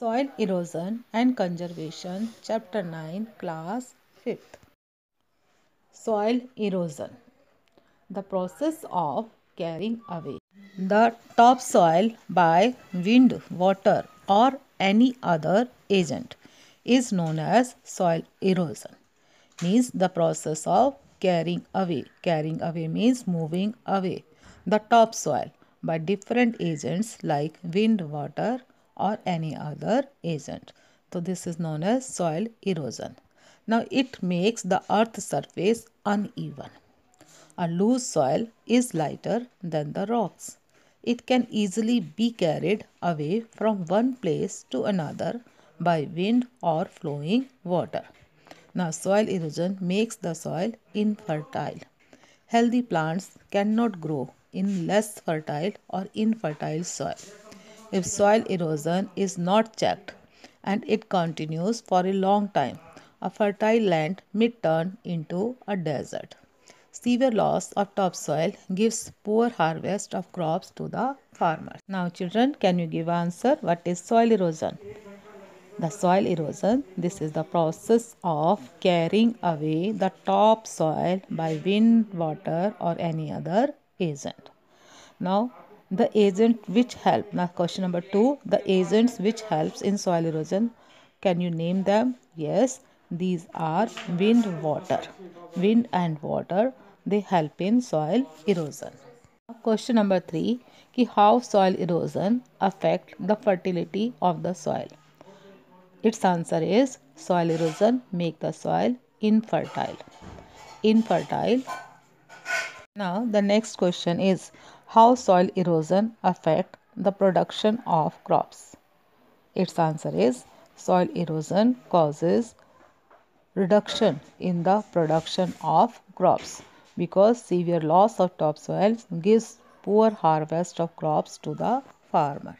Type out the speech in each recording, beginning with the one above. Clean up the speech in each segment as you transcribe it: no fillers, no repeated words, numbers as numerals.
Soil Erosion and Conservation, Chapter 9, Class 5th. Soil erosion, the process of carrying away the topsoil by wind, water, or any other agent is known as soil erosion. Means the process of carrying away. Carrying away means moving away the topsoil by different agents like wind, water, or any other agent. So this is known as soil erosion. Now it makes the earth surface uneven. A loose soil is lighter than the rocks. It can easily be carried away from one place to another by wind or flowing water. Now, soil erosion makes the soil infertile. Healthy plants cannot grow in less fertile or infertile soil. If soil erosion is not checked and it continues for a long time, a fertile land may turn into a desert. Severe loss of topsoil gives poor harvest of crops to the farmers. Now children, can you give answer? What is soil erosion? The soil erosion, this is the process of carrying away the topsoil by wind, water or any other agent. Now the agent which help. Now question number 2, the agents which helps in soil erosion. Can you name them? Yes, these are wind, water. Wind and water, they help in soil erosion. Question number 3, ki how soil erosion affect the fertility of the soil. Its answer is soil erosion make the soil infertile. Infertile. Now the next question is how soil erosion affect the production of crops. Its answer is soil erosion causes reduction in the production of crops because severe loss of topsoil gives poor harvest of crops to the farmer.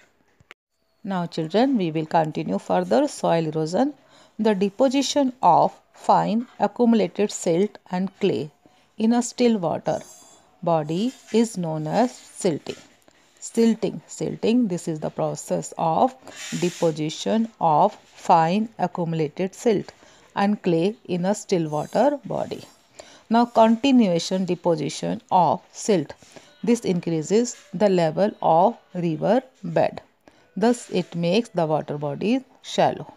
Now children, we will continue further soil erosion. The deposition of fine accumulated silt and clay in a still water body is known as silting. Silting, this is the process of deposition of fine accumulated silt and clay in a still water body. Now continuation deposition of silt. This increases the level of river bed. Thus, it makes the water body shallow.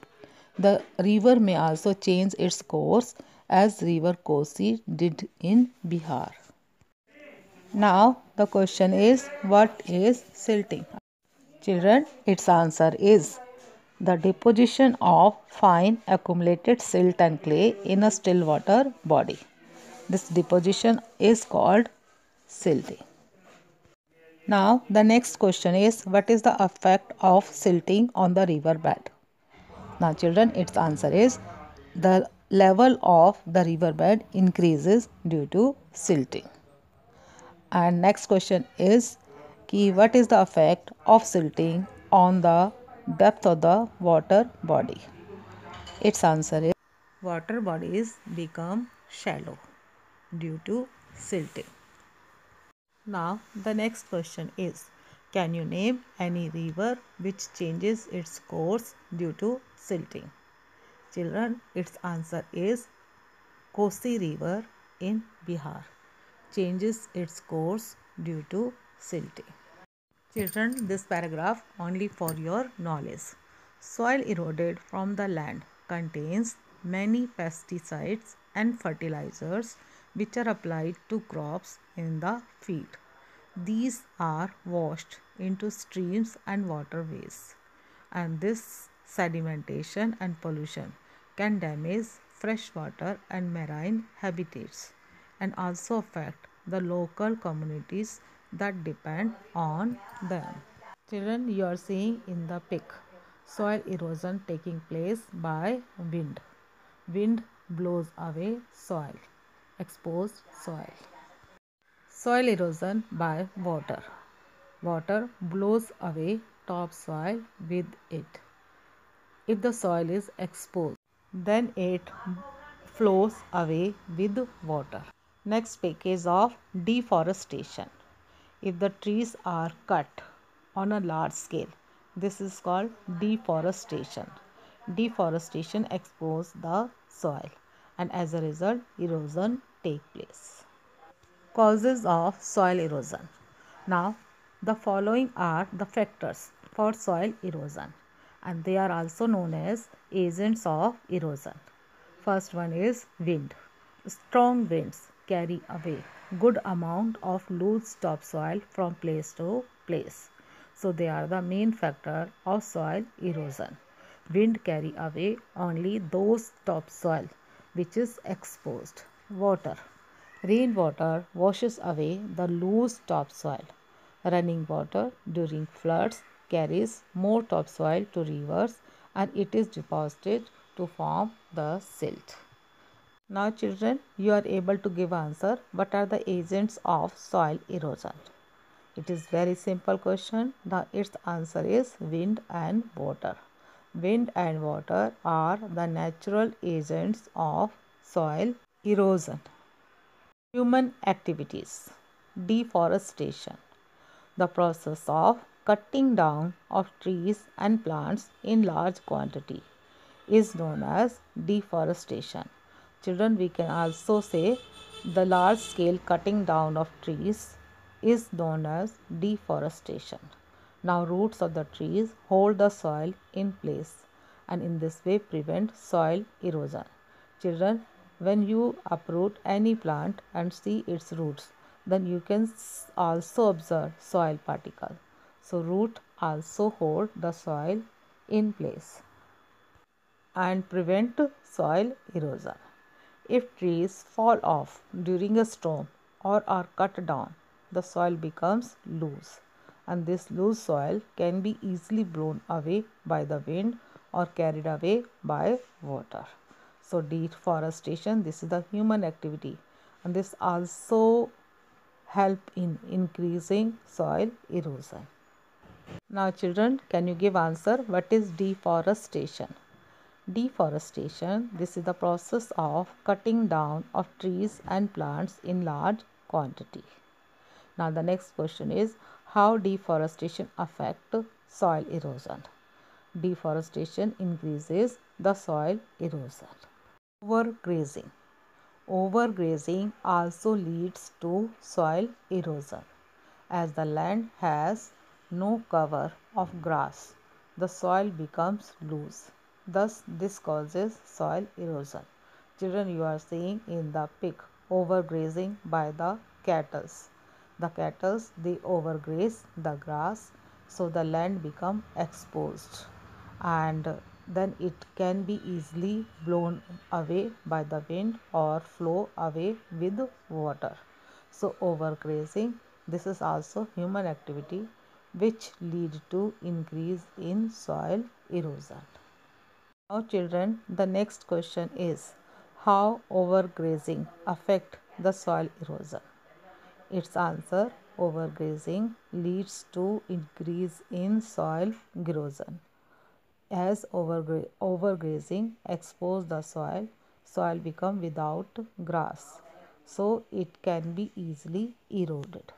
The river may also change its course as River Kosi did in Bihar. Now, the question is, what is silting? Children, its answer is the deposition of fine accumulated silt and clay in a still water body. This deposition is called silting. Now, the next question is, what is the effect of silting on the river bed? Now, children, its answer is the level of the river bed increases due to silting. And next question is, what is the effect of silting on the depth of the water body? Its answer is water bodies become shallow due to silting. Now the next question is, can you name any river which changes its course due to silting? Children, its answer is Kosi River in Bihar changes its course due to silting. Children, this paragraph only for your knowledge. Soil eroded from the land contains many pesticides and fertilizers which are applied to crops in the field. These are washed into streams and waterways, and this sedimentation and pollution can damage freshwater and marine habitats and also affect the local communities that depend on them. Children, you are seeing in the pic soil erosion taking place by wind. Wind blows away soil, exposed soil. Soil erosion by water. Water blows away topsoil with it. If the soil is exposed, then it flows away with water. Next pic is of deforestation. If the trees are cut on a large scale, This is called deforestation. Deforestation exposes the soil and as a result erosion take place. Causes of soil erosion. Now, the following are the factors for soil erosion and they are also known as agents of erosion. First one is wind. Strong winds carry away good amount of loose topsoil from place to place. So they are the main factor of soil erosion. Wind carry away only those topsoil which is exposed. Water. Rainwater washes away the loose topsoil. Running water during floods carries more topsoil to rivers and it is deposited to form the silt. Now children, you are able to give answer. What are the agents of soil erosion? It is very simple question. Its answer is wind and water. Wind and water are the natural agents of soil erosion. Human activities. Deforestation. The process of cutting down of trees and plants in large quantity is known as deforestation. Children, we can also say the large scale cutting down of trees is known as deforestation. Now, roots of the trees hold the soil in place and in this way prevent soil erosion. Children, when you uproot any plant and see its roots, then you can also observe soil particle. So, root also hold the soil in place and prevent soil erosion. If trees fall off during a storm or are cut down, the soil becomes loose and this loose soil can be easily blown away by the wind or carried away by water. So deforestation, this is the human activity and this also help in increasing soil erosion. Now children, can you give answer? What is deforestation? Deforestation, this is the process of cutting down of trees and plants in large quantity. Now the next question is how deforestation affect soil erosion. Deforestation increases the soil erosion. Overgrazing. Overgrazing also leads to soil erosion. As the land has no cover of grass, the soil becomes loose. Thus, this causes soil erosion. Children, you are seeing in the pic overgrazing by the cattle. The cattle, they overgraze the grass, so the land become exposed and then it can be easily blown away by the wind or flow away with water. So overgrazing, this is also human activity which lead to increase in soil erosion. Now children, the next question is how overgrazing affect the soil erosion? Its answer, overgrazing leads to increase in soil erosion. As overgrazing expose the soil, soil become without grass, so it can be easily eroded.